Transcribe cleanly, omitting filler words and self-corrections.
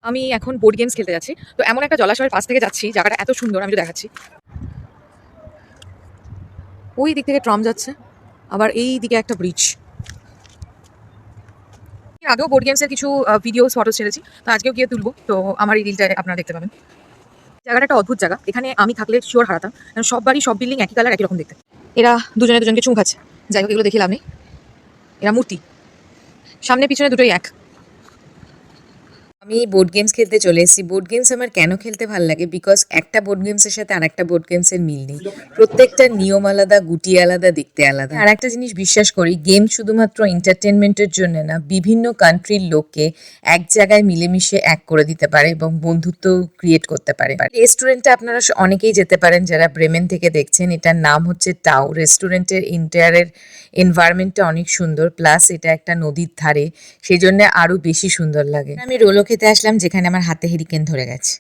আমি এখন board games খেলতে যাচ্ছি। তো এমন একটা জলাশয়ের পাশ থেকে যাচ্ছি, জায়গাটা এত সুন্দর, আমি তো দেখাচ্ছি। ওই দিক থেকে ট্রাম যাচ্ছে, আবার এই দিকে একটা ব্রিজ। এর আগেও বোর্ড গেমসের কিছু ভিডিওস ফটো ছেড়েছি, তো আজকেও গিয়ে তুলবো। তো আমার এই রিলটা আপনারা দেখতে পাবেন। জায়গাটা একটা অদ্ভুত জায়গা, এখানে আমি থাকলে শিওর হারাতাম, কারণ সব বাড়ি সব বিল্ডিং একই কালার, একই রকম দেখতে। এরা দুজনে দুজনকে চুম খাচ্ছে। যাই হোক, এগুলো দেখে লাভ নেই, এরা মূর্তি, সামনে পিছনে দুটোই এক। আমি বোর্ড গেমস খেলতে চলে এসেছি। বোর্ড গেমস আমার কেন খেলতে ভালো লাগে, বিকজ একটা বোর্ড গেমসের সাথে আর একটা বোর্ড গেমসের মিল নেই। প্রত্যেকটা নিয়ম আলাদা, গুটি আলাদা, দেখতে আলাদা। আর একটা জিনিস বিশ্বাস করি, গেম শুধুমাত্র এন্টারটেনমেন্টের জন্য না, বিভিন্ন কান্ট্রির লোককে এক জায়গায় মিলেমিশে এক করে দিতে পারে এবং বন্ধুত্ব ক্রিয়েট করতে পারে। রেস্টুরেন্টে আপনারা অনেকেই যেতে পারেন যারা ব্রেমেন থেকে দেখছেন। এটার নাম হচ্ছে টাও। রেস্টুরেন্টের ইন্টেরিয়রের এনভায়রনমেন্টটা অনেক সুন্দর, প্লাস এটা একটা নদীর ধারে, সেই জন্য আরো বেশি সুন্দর লাগে। আমি রোলও খেতে আসলাম, যেখানে আমার হাতে হেরিকেন ধরে গেছে।